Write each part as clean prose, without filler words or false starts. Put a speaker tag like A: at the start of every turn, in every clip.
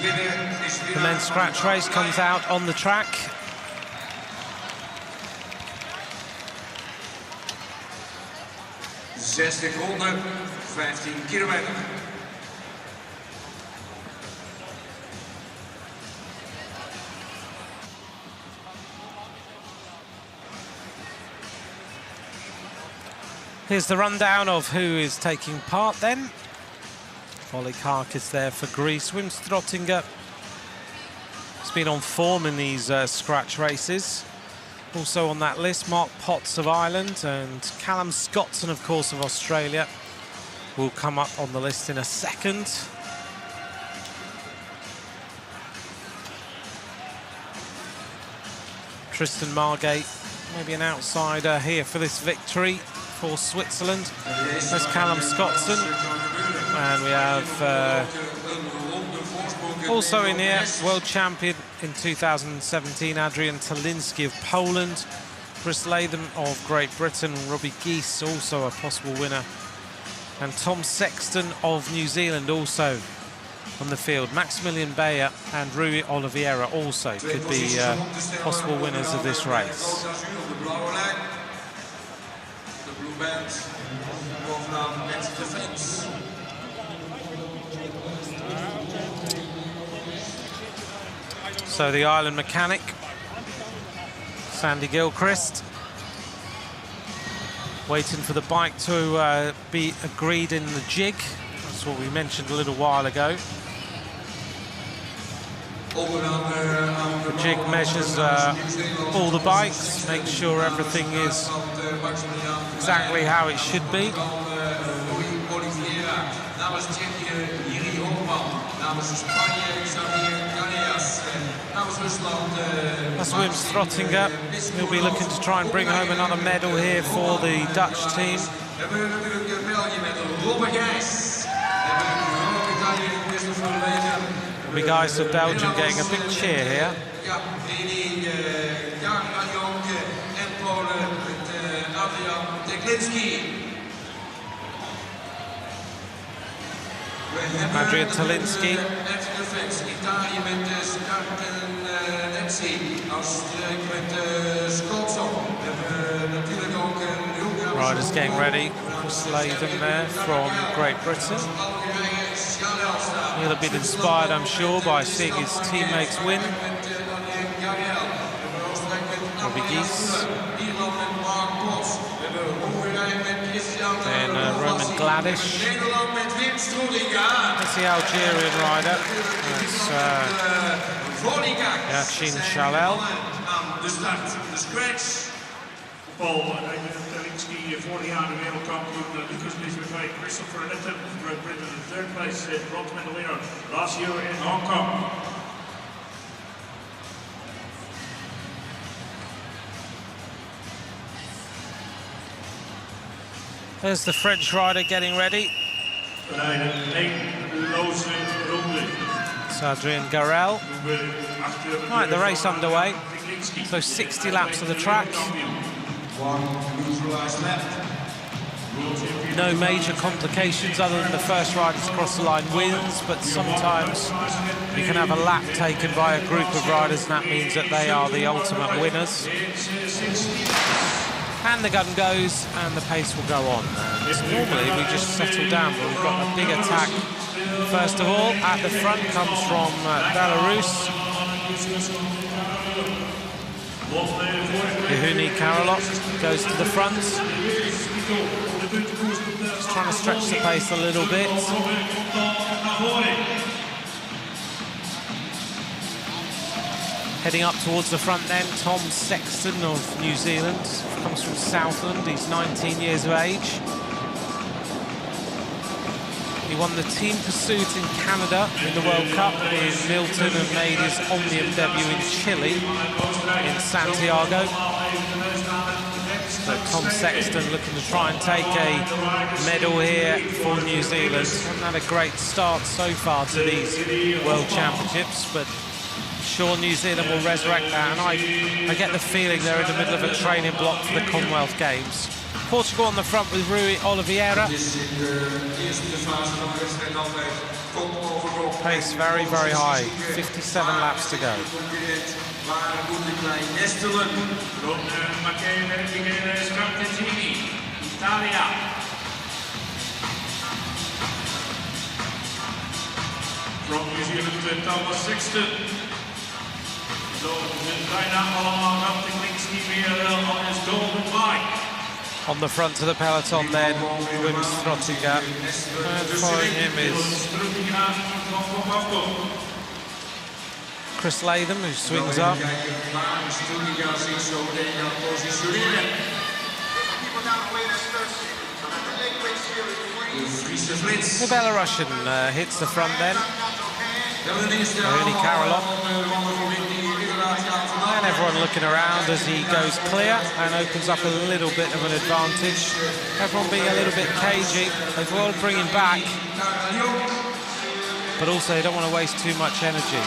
A: The men's scratch race comes out on the track.
B: Zesde ronde, 15 kilometer.
A: Here's the rundown of who is taking part then. Karaliok is there for Greece. Wim Strottinger has been on form in these scratch races. Also on that list, Mark Potts of Ireland and Callum Scottson, of course, of Australia, will come up on the list in a second. Tristan Margate, maybe an outsider here for this victory for Switzerland. There's Callum Scottson. And we have also in here, world champion in 2017, Adrian Talinski of Poland, Chris Latham of Great Britain, Robbie Geese, also a possible winner, and Tom Sexton of New Zealand also on the field. Maximilian Bayer and Rui Oliveira also could be possible winners of this race. So the Ireland mechanic, Sandy Gilchrist, waiting for the bike to be agreed in the jig. That's what we mentioned a little while ago. The jig measures all the bikes, makes sure everything is exactly how it should be. That's Wim Strottinger. He'll be looking to try and bring home another medal here for the Dutch team. The guys of Belgium getting a big cheer here. Adrian Talinski. Riders getting ready. Chris Latham there from Great Britain. He'll have been inspired, I'm sure, by seeing his teammates win. Robbie Geese. Then Roman Gladish. That's the Algerian rider. That's Yachin Chalel.
C: Paul Talinski, vorig jaar de wereldkampioen. Lucas Lisbeth, Christopher Litton, Great Britain, the third place bronze medal winner last year in Hong Kong.
A: There's the French rider getting ready. It's Adrien Garel. Right, the race underway. So 60 laps of the track. No major complications other than the first rider to cross the line wins, but sometimes you can have a lap taken by a group of riders and that means that they are the ultimate winners. And the gun goes and the pace will go on. And normally we just settle down, but we've got a big attack. First of all, at the front comes from Belarus. Yauheni Karaliok goes to the front. Just trying to stretch the pace a little bit. Heading up towards the front then, Tom Sexton of New Zealand. Comes from Southland, he's 19 years of age. He won the team pursuit in Canada in the World Cup in Milton and made his Omnium debut in Chile, in Santiago. So Tom Sexton looking to try and take a medal here for New Zealand. Hasn't had a great start so far to these World Championships, but sure New Zealand will resurrect that, and I get the feeling they're in the middle of a training block for the Commonwealth Games. Portugal on the front with Rui Oliveira. Pace very, very high. 57 laps to go.
C: From New Zealand, Thomas Sexton. Zo, bijna allemaal op de klinkskie weer on his golden bike.
A: On the front of the peloton then, Wim Strottinger. And following him is Chris Latham, who swings up. The Belarusian hits the front then. Yauheni Karaliok. And everyone looking around as he goes clear and opens up a little bit of an advantage. Everyone being a little bit cagey. They will bring him back, but also they don't want to waste too much energy.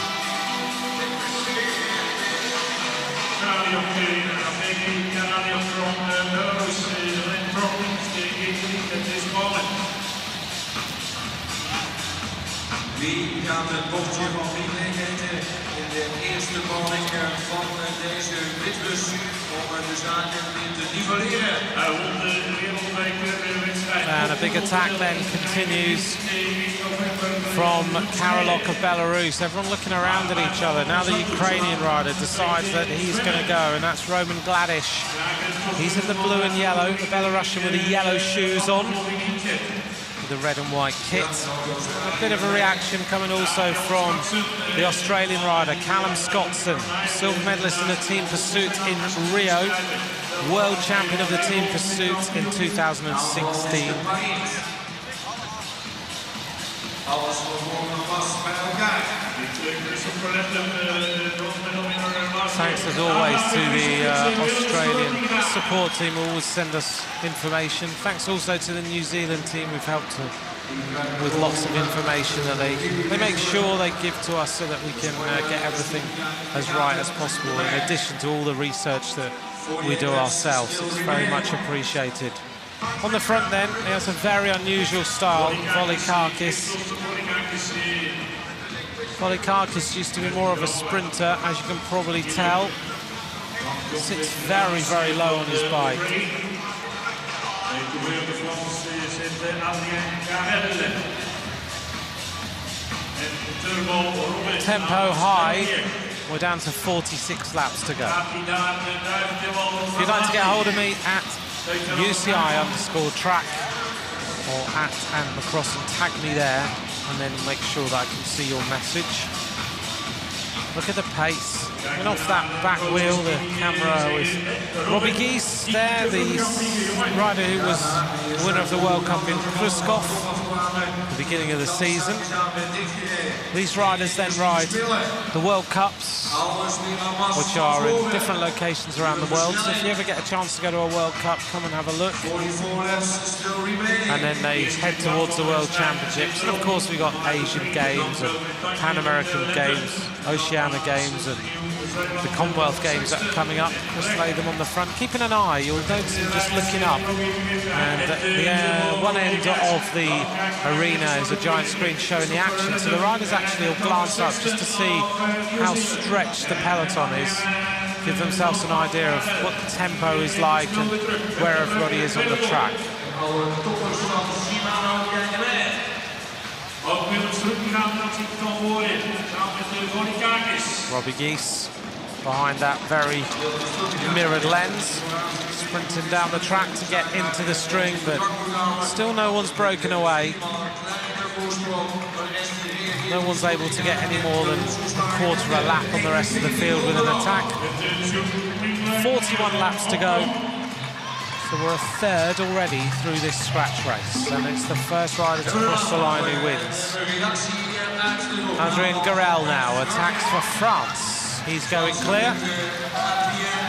B: Wie gaat het bochtje van Finlay eten in de eerste morning van deze ritbus om de zaken weer te nivelleren?
A: And a big attack then continues from Karaliok of Belarus. Everyone looking around at each other. Now the Ukrainian rider decides that he's going to go, and that's Roman Gladish. He's in the blue and yellow, the Belarusian with the yellow shoes on, with the red and white kit. A bit of a reaction coming also from the Australian rider, Callum Scottson, silver medalist in the team pursuit in Rio, world champion of the team pursuit in 2016. Thanks as always to the Australian support team who always send us information. Thanks also to the New Zealand team who've helped with lots of information that they make sure they give to us so that we can get everything as right as possible, in addition to all the research that we do ourselves. It's very much appreciated. On the front then, he has a very unusual style, Volikakis. Volikakis used to be more of a sprinter, as you can probably tell. Sits very, very low on his bike. Tempo high. We're down to 46 laps to go. If you'd like to get hold of me at UCI_track or at @Macross and tag me there, and then make sure that I can see your message. Look at the pace. And off that back wheel, the camera with Robbie Geese there, the rider who was winner of the World Cup in Kruskov at the beginning of the season. These riders then ride the World Cups, which are in different locations around the world. So if you ever get a chance to go to a World Cup, come and have a look. And then they head towards the World Championships. And of course we've got Asian Games and Pan American Games, Oceania Games, and the Commonwealth Games that are coming up. Just lay them on the front. Keeping an eye, you'll notice him just looking up. And at the one end of the arena is a giant screen showing the action. So the riders actually will glance up just to see how stretched the peloton is. Give themselves an idea of what the tempo is like and where everybody is on the track. Robbie Geese behind that very mirrored lens, sprinting down the track to get into the string, but still no one's broken away. No one's able to get any more than a quarter of a lap on the rest of the field with an attack. 41 laps to go. So we're a third already through this scratch race, and it's the first rider to cross the line who wins. Adrien Garel now attacks for France. He's going clear.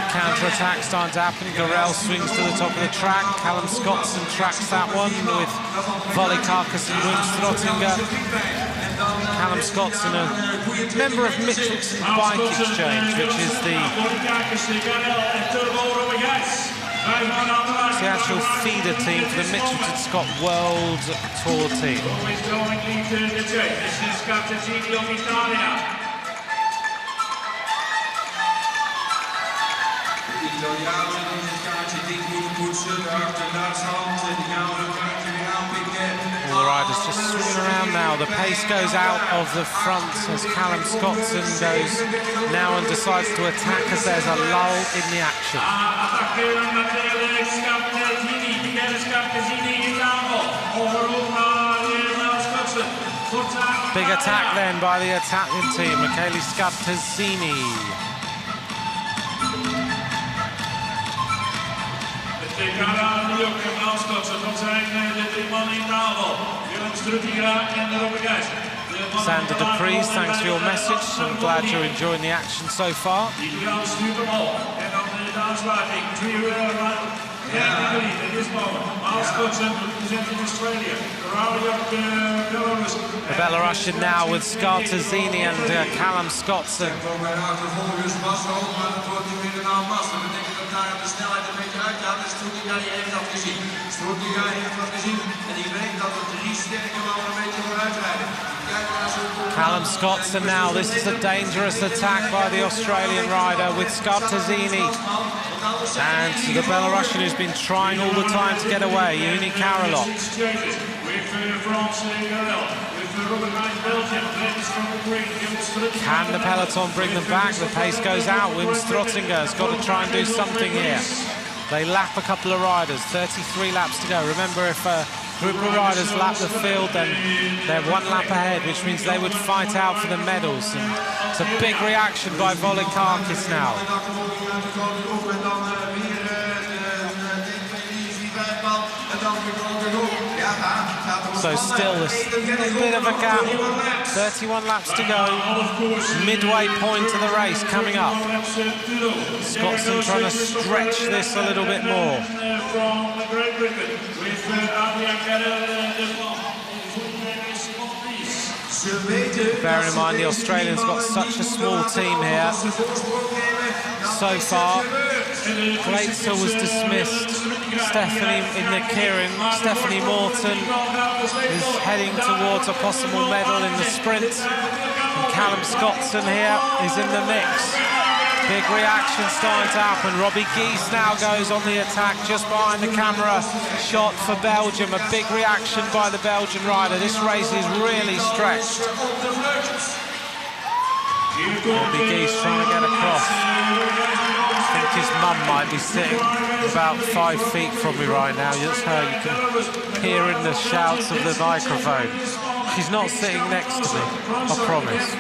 A: Counter-attack starting to happen. Garel swings to the top of the track. Callum Scottson tracks that one with Volikakis and Wim Strottinger. Callum Scottson, a member of Mitchelton Bike Exchange, which is the It's the actual feeder team for the Mitchelton Scott World Tour team.
C: Always going lead to the check. This is Karaliok of Italia.
B: De Italianen in het kaartje dik moeten poetsen. Achter Duitsland, die gaan we een kaartje weer aanpikken.
A: All the riders just swinging around now. The pace goes out of the front as Callum Scottson goes now and decides to attack as there's a lull in the action. Big attack then by the Italian team, Michele Scartazzini.
C: Karaliok en Scottson, dat zijn de drie mannen in tafel. Willem Struttinga en Robert Geis.
A: Sander de Vries, thanks for your message. I'm glad you're enjoying the action so far.
C: Die stuurt hem op. En dan de aansluiting. 3 at this moment. Scottson representing Australia. Karaliok, Belarus.
A: The Belarusian now with Scartazzini and Callum Scottson.
B: Daar op de snelheid een beetje uitgaat. Dus Struttinga die heeft dat gezien. Struttinga heeft dat gezien. En die weet dat er 3 sterke mannen een beetje vooruit rijden.
A: Callum Scottson now. This is a dangerous attack by the Australian rider with Scartazzini. And the Belarusian who's been trying all the time to get away, Yauheni Karaliok. Can the peloton bring them back? The pace goes out. Wim Strottinger has got to try and do something here. They lap a couple of riders, 33 laps to go. Remember, if a group of riders lap the field, then they're 1 lap ahead, which means they would fight out for the medals. And it's a big reaction by Volikakis now. So still a bit of a gap, 31 laps to go, midway point of the race coming up. Scottson trying to stretch this a little bit more. Bearing in mind the Australians got such a small team here so far. Gleitzel was dismissed. Stephanie in the Kieran. Stephanie Morton is heading towards a possible medal in the sprint. And Callum Scottson here is in the mix. Big reaction starting to happen. Robbie Geese now goes on the attack just behind the camera shot for Belgium. A big reaction by the Belgian rider. This race is really stretched. Robbie Geese trying to get across. I think his mum might be sitting about 5 feet from me right now. That's her, you can hear in the shouts of the microphone. She's not sitting next to me, I promise.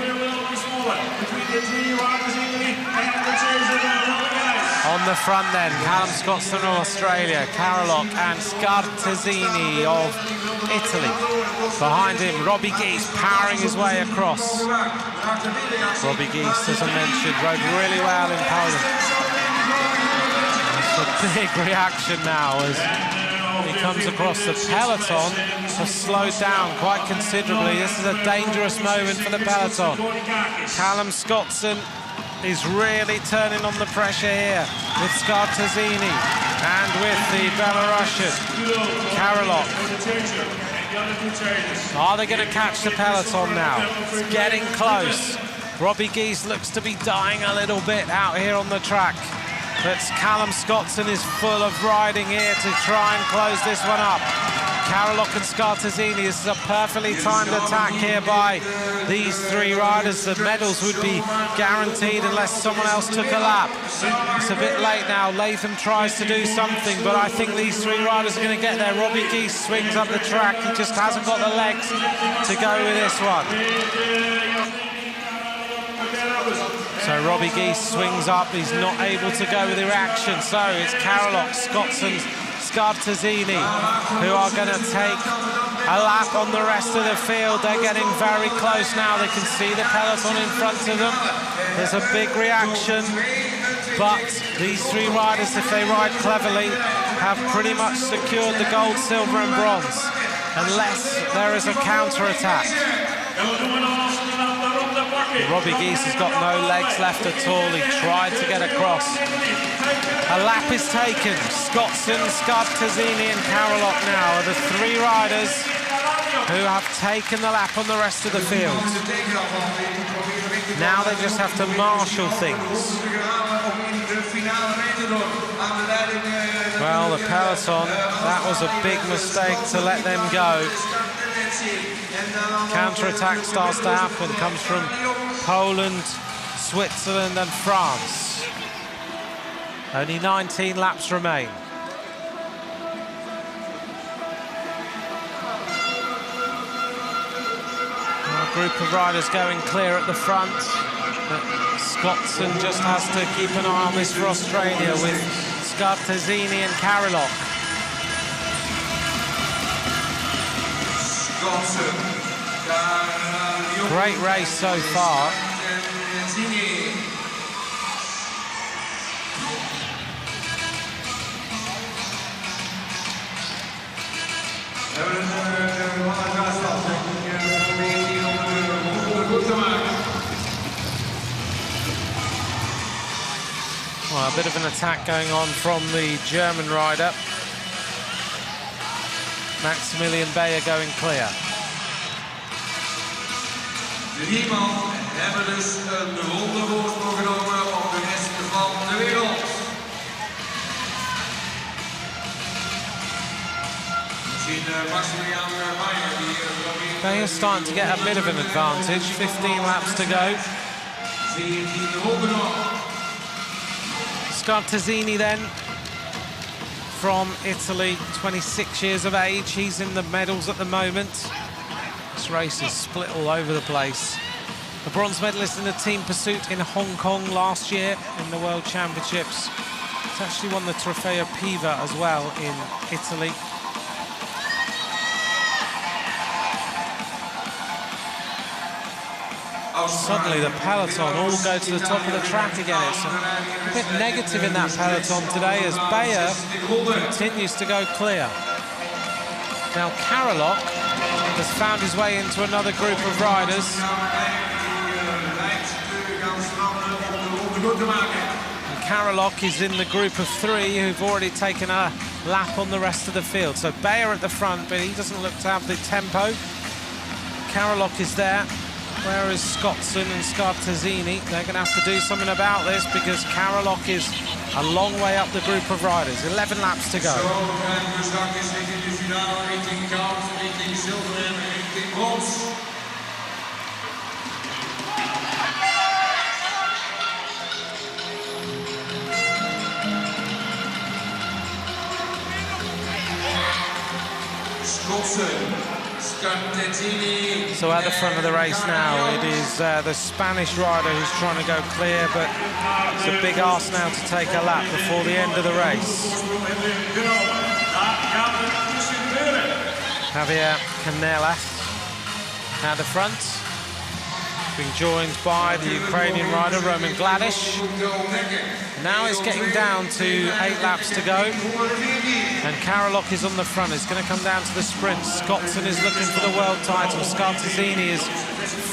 A: On the front then, Callum Scottson of Australia, Karaliok and Scartazzini of Italy. Behind him, Robbie Geese powering his way across. Robbie Geese, as I mentioned, rode really well in Poland. It's a big reaction now as he comes across. The peloton has slowed down quite considerably. This is a dangerous moment for the peloton. Callum Scottson is really turning on the pressure here with Scartazzini and with the Belarusian Karaliok. Are they going to catch the peloton now? It's getting close. Robbie Geese looks to be dying a little bit out here on the track. But Callum Scottson is full of riding here to try and close this one up. Karaliok and Scartazzini, this is a perfectly timed attack here by these 3 riders. The medals would be guaranteed unless someone else took a lap. It's a bit late now. Latham tries to do something, but I think these 3 riders are going to get there. Robbie Geese swings up the track. He just hasn't got the legs to go with this one. So Robbie Geese swings up. He's not able to go with the reaction. So it's Karaliok, Scottson, Scartazzini who are going to take a lap on the rest of the field. They're getting very close now. They can see the peloton in front of them. There's a big reaction, but these 3 riders, if they ride cleverly, have pretty much secured the gold, silver and bronze, unless there is a counter-attack. Robbie Geese has got no legs left at all. He tried to get across. A lap is taken. Scottson, Scartazzini and Karaliok now are the three riders who have taken the lap on the rest of the field. Now they just have to marshal things. Well, the peloton, that was a big mistake to let them go. Counter-attack starts to happen, comes from Poland, Switzerland and France. Only 19 laps remain. A group of riders going clear at the front. But Scottson just has to keep an eye on this for Australia with Scartazzini and Karaliok. Great race so far. Well, a bit of an attack going on from the German rider. Maximilian Beyer going clear.
B: De Riemann hebben dus een ronde voorsprong genomen op de rest van de wereld.
A: Beyer's starting to get a bit of an advantage. 15 laps to go. Scartazzini then, from Italy, 26 years of age. He's in the medals at the moment. This race is split all over the place. A bronze medalist in the team pursuit in Hong Kong last year in the World Championships. He's actually won the Trofeo Piva as well in Italy. Suddenly the peloton all go to the top of the track again. It's a bit negative in that peloton today as Beyer continues to go clear. Now Karaliok has found his way into another group of riders. And Karaliok is in the group of three who've already taken a lap on the rest of the field. So Beyer at the front, but he doesn't look to have the tempo. Karaliok is there. Whereas Scottson and Scartazzini, they're going to have to do something about this because Karaliok is a long way up the group of riders. 11 laps to go. So at the front of the race now, it is the Spanish rider who's trying to go clear, but it's a big ask now to take a lap before the end of the race. Javier Canella at the front, being joined by the Ukrainian rider Roman Gladish. Now it's getting down to 8 laps to go, and Karaliok is on the front. It's going to come down to the sprint. Scottson is looking for the world title. Scartazzini is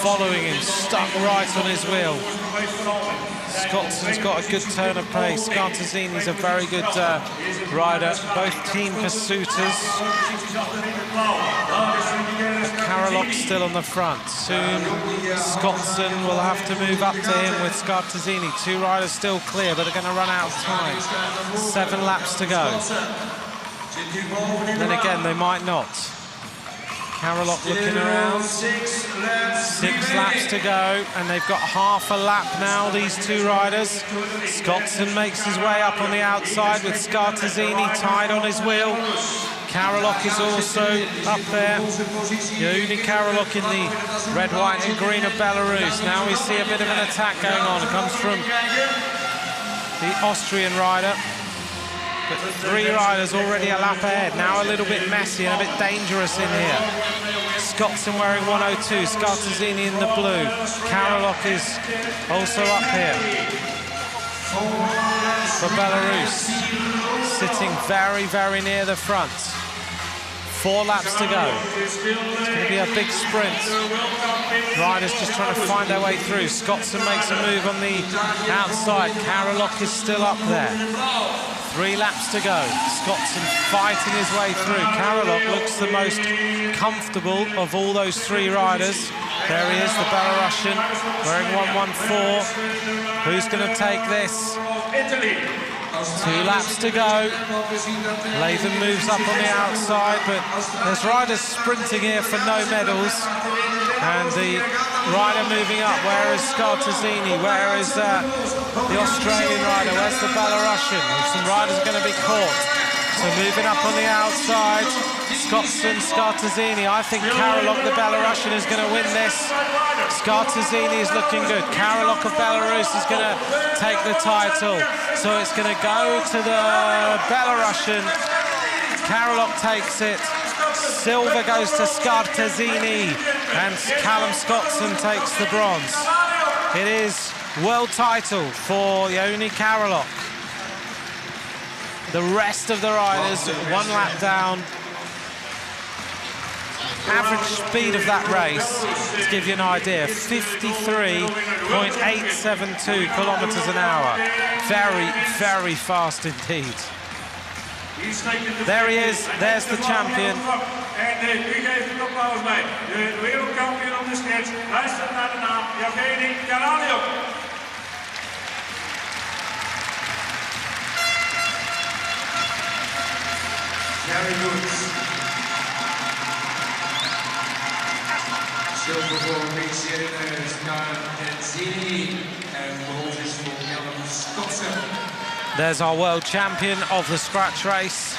A: following him, stuck right on his wheel. Scottson's got a good turn of pace. Scartazzini's a very good rider, both team pursuiters. Karaliok's still on the front. Soon Scottson will have to move up to him with Scartazzini. Two riders still clear, but they're going to run out of time. 7 laps to go. Then again, they might not. Karaliok looking around. 6 laps to go, and they've got half a lap now, these two riders. Scottson makes his way up on the outside with Scartazzini tied on his wheel. Karaliok is also up there. Yauheni Karaliok in the red, white and green of Belarus. Now we see a bit of an attack going on. It comes from the Austrian rider. But 3 riders already a lap ahead. Now a little bit messy and a bit dangerous in here. Scottson wearing 102, Scartazzini in the blue. Karaliok is also up here for Belarus, sitting very, very near the front. 4 laps to go. It's going to be a big sprint. Riders just trying to find their way through. Scottson makes a move on the outside. Karaliok is still up there. 3 laps to go. Scottson fighting his way through. Karaliok looks the most comfortable of all those 3 riders. There he is, the Belarusian, wearing 114. Who's going to take this? 2 laps to go. Latham moves up on the outside, but there's riders sprinting here for no medals. And the rider moving up, where is Scartazzini? Where is the Australian rider? Where's the Belarusian? Some riders are going to be caught. So moving up on the outside, Scottson, Scartazzini. I think Karaliok, the Belarusian, is going to win this. Scartazzini is looking good. Karaliok of Belarus is going to take the title. So it's going to go to the Belarusian. Karaliok takes it. Silver goes to Scartazzini. And Callum Scottson takes the bronze. It is world title for Yauheni Karaliok. The rest of the riders 1 lap down. Average speed of that race, to give you an idea, 53.872 kilometers an hour. Very, very fast indeed. There he is, there's the champion.
C: En wie geeft het applaus bij? De wereldkampioen op de sketch. Luister naar de naam Yauheni Karaliok.
B: Very good. Silver voor Scartazzini and gold is for Callum Scottson.
A: There's our world champion of the scratch race.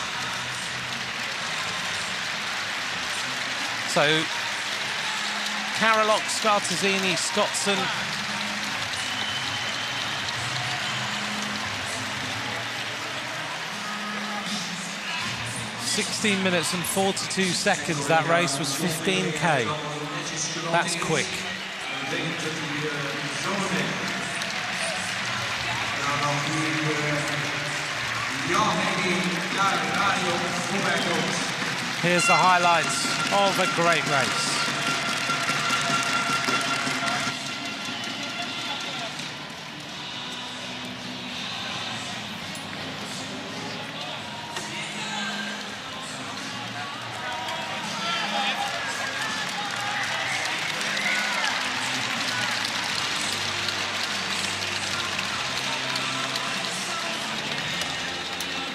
A: So, Karaliok, Scartazzini, Scottson. (16 minutes and 42 seconds). That race was 15k. That's quick. Here's the highlights of a great race.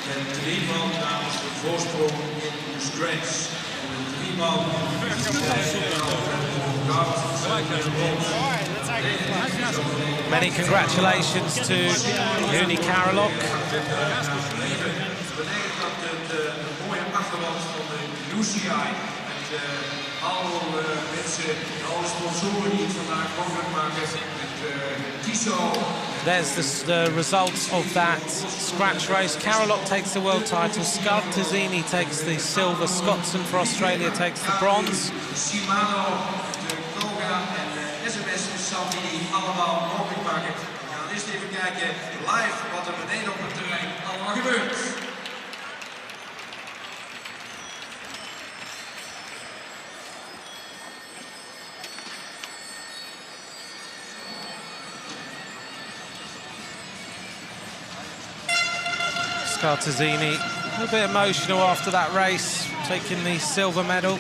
B: En driemaal namens de voorsprong in de stretch. En driemaal
A: Many congratulations to Yauheni Karaliok.
B: Beneden gaat de mooie achterwand van de UCI. Met alle mensen, alle sponsoren die het vandaag mogelijk maken. Met Tiso.
A: There's the results of that scratch race. Karaliok takes the world title. Scartazzini takes the silver. Scottson for Australia takes the bronze.
B: Shimano, de Koga en de SMS Sandy die allemaal mogelijk maken. We gaan eerst even kijken live wat er beneden op het terrein allemaal gebeurt.
A: Scartazzini, a bit emotional after that race, taking the silver medal.